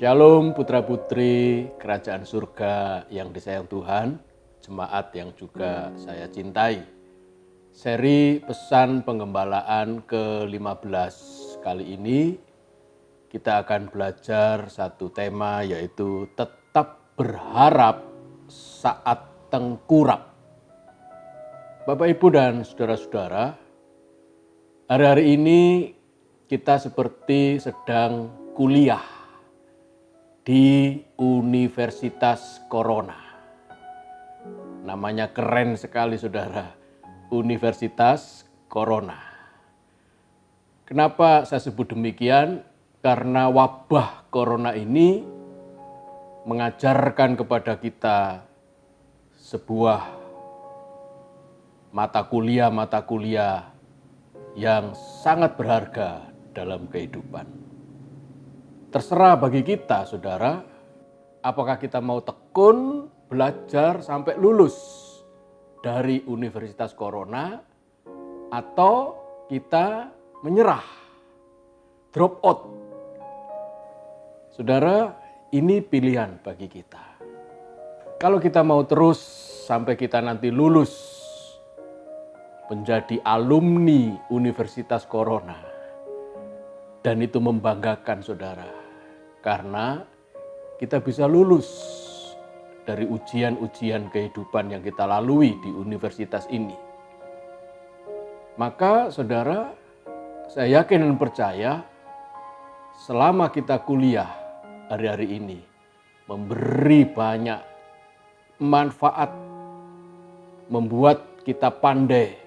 Shalom putra-putri kerajaan surga yang disayang Tuhan, jemaat yang juga saya cintai. Seri pesan penggembalaan ke-15 kali ini kita akan belajar satu tema, yaitu tetap berharap saat tengkurap. Bapak, Ibu, dan saudara-saudara, hari-hari ini kita seperti sedang kuliah di Universitas Corona. Namanya keren sekali, saudara. Universitas Corona. Kenapa saya sebut demikian? Karena wabah Corona ini mengajarkan kepada kita sebuah mata kuliah yang sangat berharga dalam kehidupan. Terserah bagi kita, saudara, apakah kita mau tekun belajar sampai lulus dari Universitas Corona atau kita menyerah, drop out. Saudara, ini pilihan bagi kita. Kalau kita mau terus sampai kita nanti lulus menjadi alumni Universitas Corona, dan itu membanggakan, saudara. Karena kita bisa lulus dari ujian-ujian kehidupan yang kita lalui di universitas ini. Maka saudara, saya yakin dan percaya selama kita kuliah hari-hari ini memberi banyak manfaat, membuat kita pandai,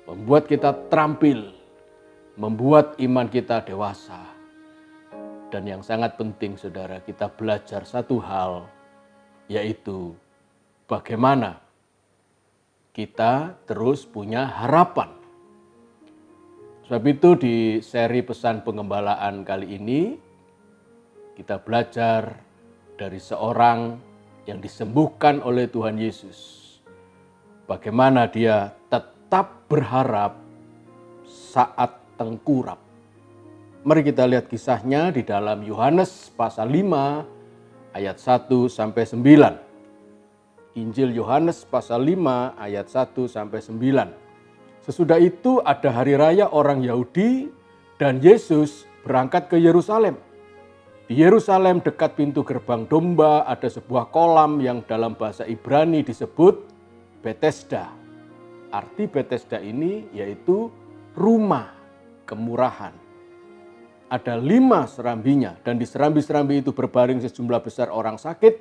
membuat kita terampil, membuat iman kita dewasa. Dan yang sangat penting, saudara, kita belajar satu hal, yaitu bagaimana kita terus punya harapan. Sebab itu di seri pesan penggembalaan kali ini, kita belajar dari seorang yang disembuhkan oleh Tuhan Yesus. Bagaimana dia tetap berharap saat tengkurap. Mari kita lihat kisahnya di dalam Yohanes pasal 5 ayat 1 sampai 9. Injil Yohanes pasal 5 ayat 1 sampai 9. Sesudah itu ada hari raya orang Yahudi dan Yesus berangkat ke Yerusalem. Di Yerusalem dekat pintu gerbang domba ada sebuah kolam yang dalam bahasa Ibrani disebut Betesda. Arti Betesda ini yaitu rumah kemurahan. Ada 5 serambinya, dan di serambi-serambi itu berbaring sejumlah besar orang sakit,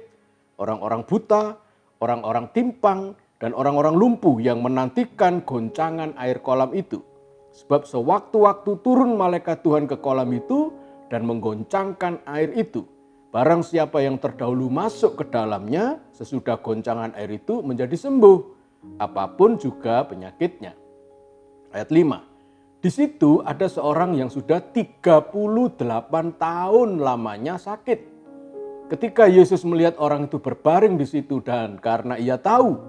orang-orang buta, orang-orang timpang, dan orang-orang lumpuh yang menantikan goncangan air kolam itu. Sebab sewaktu-waktu turun malaikat Tuhan ke kolam itu dan menggoncangkan air itu. Barang siapa yang terdahulu masuk ke dalamnya, sesudah goncangan air itu menjadi sembuh, apapun juga penyakitnya. Ayat 5. Di situ ada seorang yang sudah 38 tahun lamanya sakit. Ketika Yesus melihat orang itu berbaring di situ dan karena ia tahu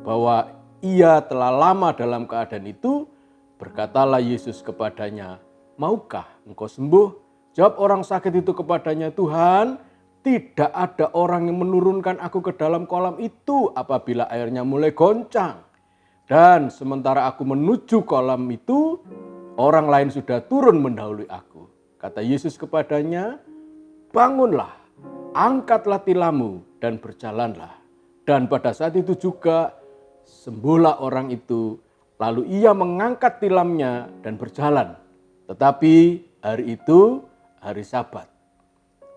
bahwa ia telah lama dalam keadaan itu, berkatalah Yesus kepadanya, "Maukah engkau sembuh?" Jawab orang sakit itu kepadanya, "Tuhan, tidak ada orang yang menurunkan aku ke dalam kolam itu apabila airnya mulai goncang. Dan sementara aku menuju kolam itu, orang lain sudah turun mendahului aku." Kata Yesus kepadanya, "Bangunlah, angkatlah tilammu dan berjalanlah." Dan pada saat itu juga sembuhlah orang itu, lalu ia mengangkat tilamnya dan berjalan. Tetapi hari itu hari Sabat.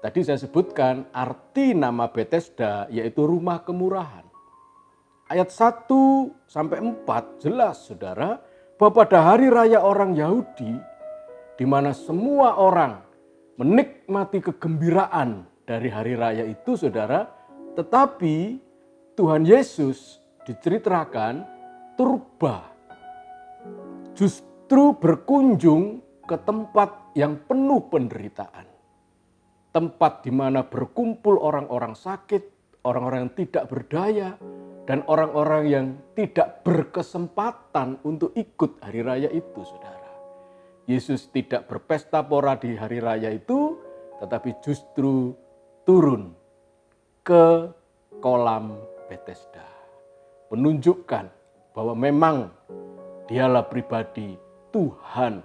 Tadi saya sebutkan arti nama Betesda yaitu rumah kemurahan. Ayat 1 sampai 4 jelas, saudara, bahwa pada hari raya orang Yahudi, di mana semua orang menikmati kegembiraan dari hari raya itu, saudara, tetapi Tuhan Yesus diceritakan turba, justru berkunjung ke tempat yang penuh penderitaan. Tempat di mana berkumpul orang-orang sakit, orang-orang yang tidak berdaya, dan orang-orang yang tidak berkesempatan untuk ikut hari raya itu, saudara. Yesus tidak berpesta pora di hari raya itu, tetapi justru turun ke kolam Bethesda. Menunjukkan bahwa memang dialah pribadi Tuhan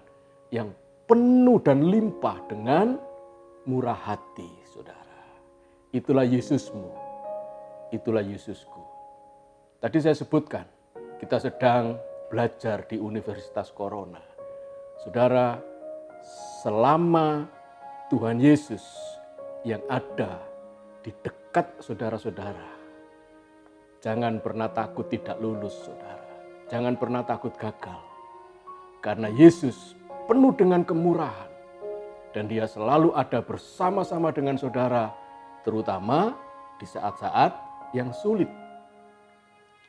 yang penuh dan limpah dengan murah hati, saudara. Itulah Yesusmu, itulah Yesusku. Tadi saya sebutkan, kita sedang belajar di Universitas Corona. Saudara, selama Tuhan Yesus yang ada di dekat saudara-saudara, jangan pernah takut tidak lulus, saudara. Jangan pernah takut gagal. Karena Yesus penuh dengan kemurahan. Dan dia selalu ada bersama-sama dengan saudara, terutama di saat-saat yang sulit.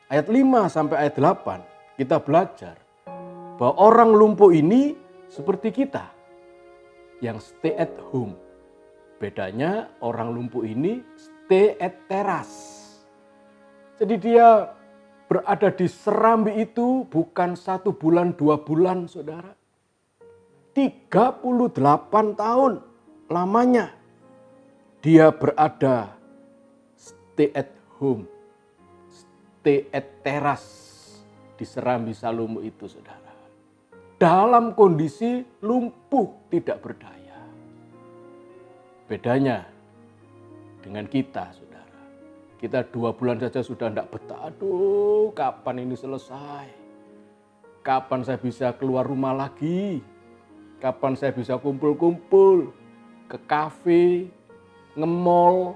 Ayat 5 sampai ayat 8 kita belajar bahwa orang lumpuh ini seperti kita yang stay at home. Bedanya orang lumpuh ini stay at teras. Jadi dia berada di serambi itu bukan 1 bulan, 2 bulan, saudara. 38 tahun lamanya dia berada stay at home, stay at teras di serambi Salomo itu, saudara. Dalam kondisi lumpuh tidak berdaya. Bedanya dengan kita, saudara. Kita 2 bulan saja sudah tidak betah. Aduh, kapan ini selesai? Kapan saya bisa keluar rumah lagi? Kapan saya bisa kumpul-kumpul ke kafe, nge-mall,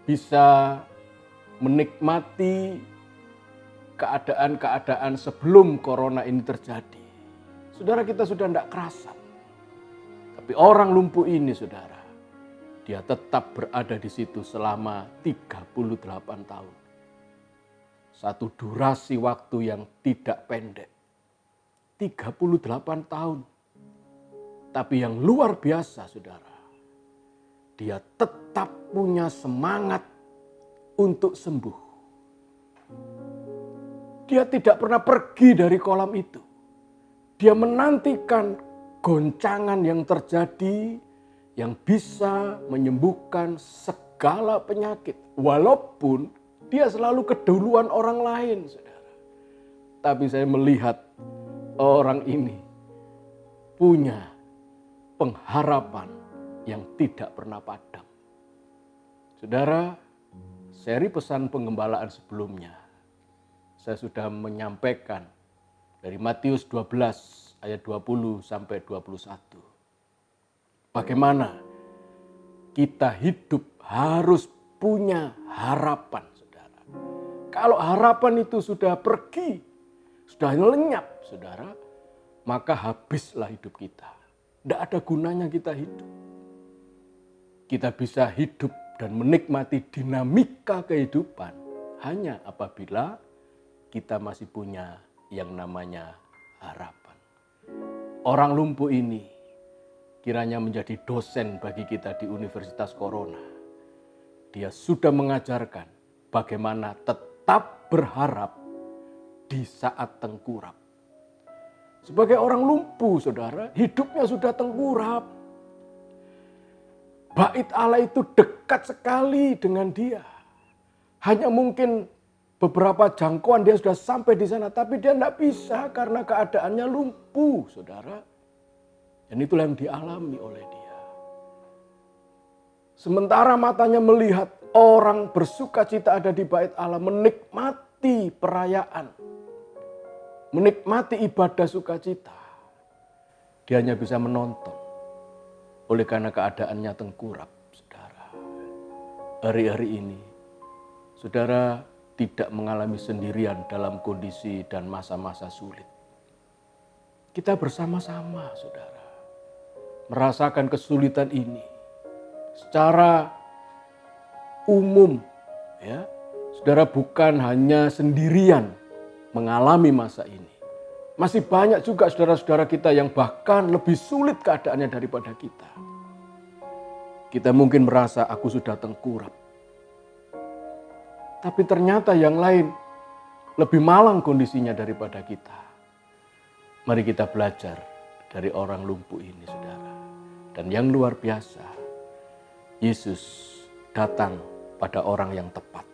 bisa menikmati keadaan-keadaan sebelum corona ini terjadi. Saudara, kita sudah tidak kerasan. Tapi orang lumpuh ini, saudara, dia tetap berada di situ selama 38 tahun. Satu durasi waktu yang tidak pendek. 38 tahun. Tapi yang luar biasa, saudara, dia tetap punya semangat untuk sembuh. Dia tidak pernah pergi dari kolam itu. Dia menantikan goncangan yang terjadi yang bisa menyembuhkan segala penyakit. Walaupun dia selalu keduluan orang lain, saudara. Tapi saya melihat orang ini punya pengharapan yang tidak pernah padam. Saudara, seri pesan pengembalaan sebelumnya, saya sudah menyampaikan dari Matius 12 ayat 20 sampai 21. Bagaimana kita hidup harus punya harapan, saudara. Kalau harapan itu sudah pergi, sudah lenyap, saudara, maka habislah hidup kita. Tidak ada gunanya kita hidup. Kita bisa hidup dan menikmati dinamika kehidupan hanya apabila kita masih punya yang namanya harapan. Orang lumpuh ini kiranya menjadi dosen bagi kita di Universitas Corona. Dia sudah mengajarkan bagaimana tetap berharap di saat tengkurap. Sebagai orang lumpuh, saudara, hidupnya sudah tengkurap. Bait Allah itu dekat sekali dengan dia. Hanya mungkin beberapa jangkauan dia sudah sampai di sana, tapi dia tidak bisa karena keadaannya lumpuh, saudara. Dan itulah yang dialami oleh dia. Sementara matanya melihat orang bersukacita ada di bait Allah, menikmati perayaan, menikmati ibadah sukacita. Dia hanya bisa menonton oleh karena keadaannya tengkurap, saudara. Hari-hari ini, saudara tidak mengalami sendirian dalam kondisi dan masa-masa sulit. Kita bersama-sama, saudara, merasakan kesulitan ini secara umum, ya. Saudara bukan hanya sendirian mengalami masa ini. Masih banyak juga saudara-saudara kita yang bahkan lebih sulit keadaannya daripada kita. Kita mungkin merasa aku sudah tengkurap. Tapi ternyata yang lain lebih malang kondisinya daripada kita. Mari kita belajar dari orang lumpuh ini, saudara. Dan yang luar biasa, Yesus datang pada orang yang tepat.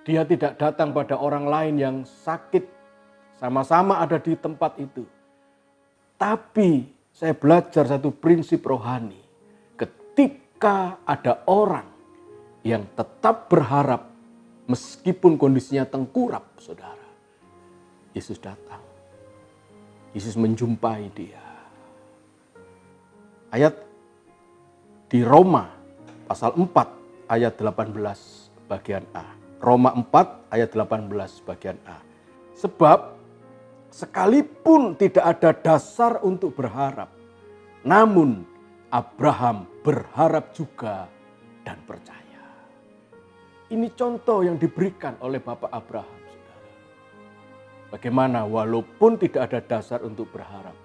Dia tidak datang pada orang lain yang sakit, sama-sama ada di tempat itu. Tapi saya belajar satu prinsip rohani. Ketika ada orang yang tetap berharap meskipun kondisinya tengkurap, saudara, Yesus datang. Yesus menjumpai dia. Ayat di Roma pasal 4 ayat 18 bagian A. Roma 4 ayat 18 bagian A. Sebab sekalipun tidak ada dasar untuk berharap, namun Abraham berharap juga dan percaya. Ini contoh yang diberikan oleh Bapak Abraham, saudara. Bagaimana walaupun tidak ada dasar untuk berharap,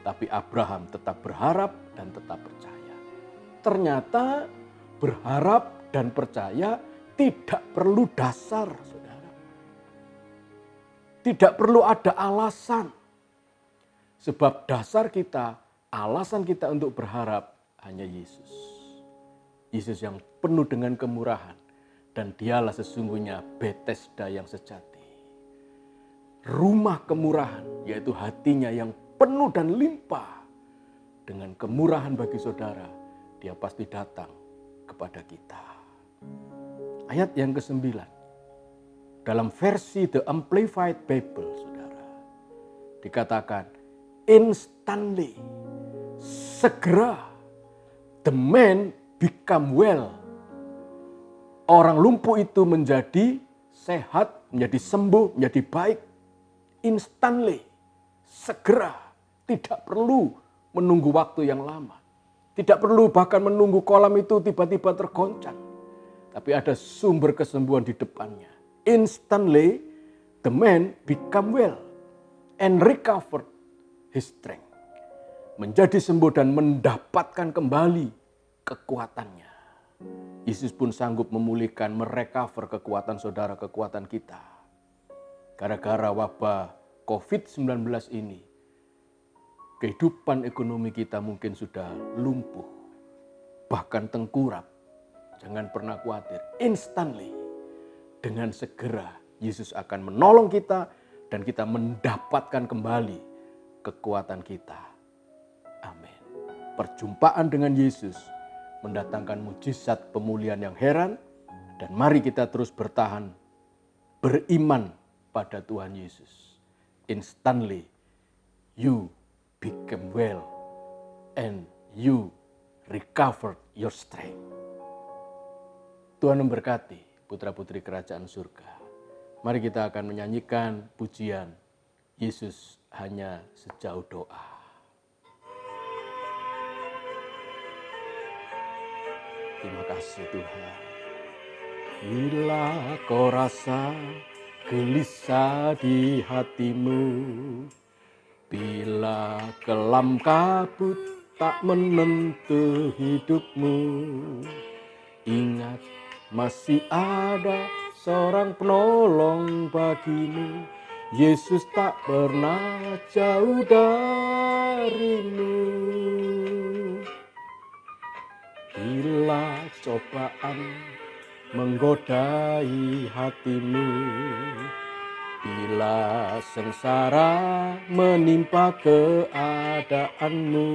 tapi Abraham tetap berharap dan tetap percaya. Ternyata berharap dan percaya tidak perlu dasar, saudara. Tidak perlu ada alasan. Sebab dasar kita, alasan kita untuk berharap hanya Yesus. Yesus yang penuh dengan kemurahan. Dan dialah sesungguhnya Bethesda yang sejati. Rumah kemurahan, yaitu hatinya yang penuh dan limpah. Dengan kemurahan bagi saudara, dia pasti datang kepada kita. Ayat yang ke-9. Dalam versi The Amplified Bible, saudara, dikatakan, instantly, segera, the man become well. Orang lumpuh itu menjadi sehat, menjadi sembuh, menjadi baik. Instantly, segera, tidak perlu menunggu waktu yang lama. Tidak perlu bahkan menunggu kolam itu tiba-tiba tergoncang. Tapi ada sumber kesembuhan di depannya. Instantly, the man become well and recovered his strength. Menjadi sembuh dan mendapatkan kembali kekuatannya. Yesus pun sanggup memulihkan, merecover kekuatan saudara, kekuatan kita. Gara-gara wabah COVID-19 ini, kehidupan ekonomi kita mungkin sudah lumpuh, bahkan tengkurap. Jangan pernah khawatir, instantly, dengan segera Yesus akan menolong kita dan kita mendapatkan kembali kekuatan kita. Amin. Perjumpaan dengan Yesus mendatangkan mujizat pemulihan yang heran, dan mari kita terus bertahan, beriman pada Tuhan Yesus. Instantly, you become well and you recovered your strength. Tuhan memberkati putra-putri kerajaan surga. Mari kita akan menyanyikan pujian Yesus hanya sejauh doa. Terima kasih Tuhan. Bila kau rasa gelisah di hatimu, bila kelam kabut tak menentu hidupmu, ingat masih ada seorang penolong bagimu. Yesus tak pernah jauh darimu. Bila cobaan menggodai hatimu, bila sengsara menimpa keadaanmu,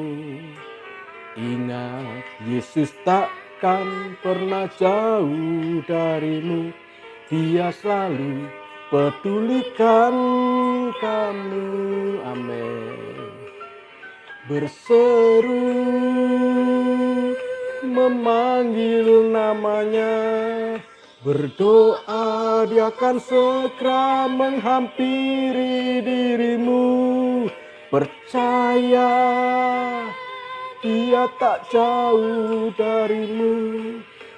ingat Yesus takkan pernah jauh darimu. Dia selalu pedulikan kamu. Amin. Berseru memanggil namanya, berdoa dia akan segera menghampiri dirimu. Percaya dia tak jauh darimu,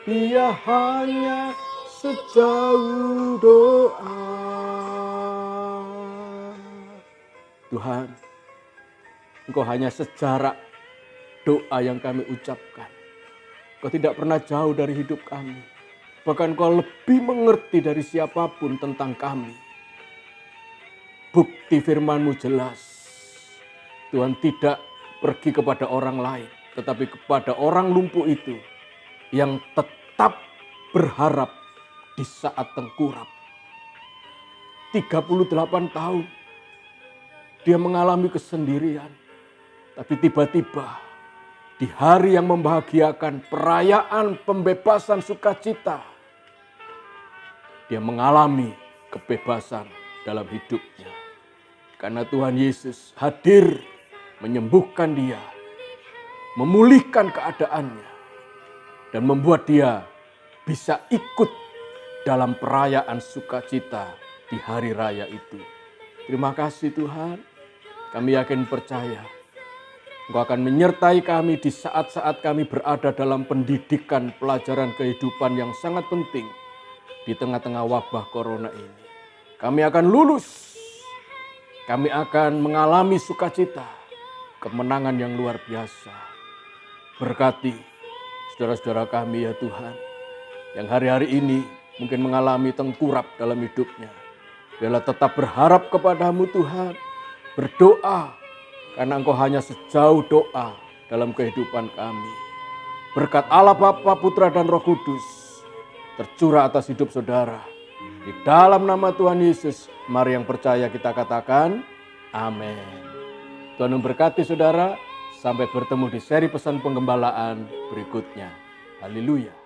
dia hanya sejauh doa. Tuhan, Engkau hanya sejarak doa yang kami ucapkan. Kau tidak pernah jauh dari hidup kami. Bahkan Kau lebih mengerti dari siapapun tentang kami. Bukti firman-Mu jelas. Tuhan tidak pergi kepada orang lain. tetapi kepada orang lumpuh itu yang tetap berharap di saat tengkurap. 38 tahun dia mengalami kesendirian, tapi tiba-tiba di hari yang membahagiakan perayaan pembebasan sukacita, dia mengalami kebebasan dalam hidupnya. Karena Tuhan Yesus hadir menyembuhkan dia, memulihkan keadaannya, dan membuat dia bisa ikut dalam perayaan sukacita di hari raya itu. Terima kasih Tuhan, kami yakin percaya Engkau akan menyertai kami di saat-saat kami berada dalam pendidikan pelajaran kehidupan yang sangat penting di tengah-tengah wabah corona ini. Kami akan lulus, kami akan mengalami sukacita, kemenangan yang luar biasa. Berkati saudara-saudara kami ya Tuhan, yang hari-hari ini mungkin mengalami tengkurap dalam hidupnya. Biarlah tetap berharap kepadamu Tuhan, berdoa, karena Engkau hanya sejauh doa dalam kehidupan kami. Berkat Allah Bapa, Putra dan Roh Kudus tercurah atas hidup saudara. Di dalam nama Tuhan Yesus, mari yang percaya kita katakan, amin. Tuhan memberkati saudara, sampai bertemu di seri pesan penggembalaan berikutnya. Haleluya.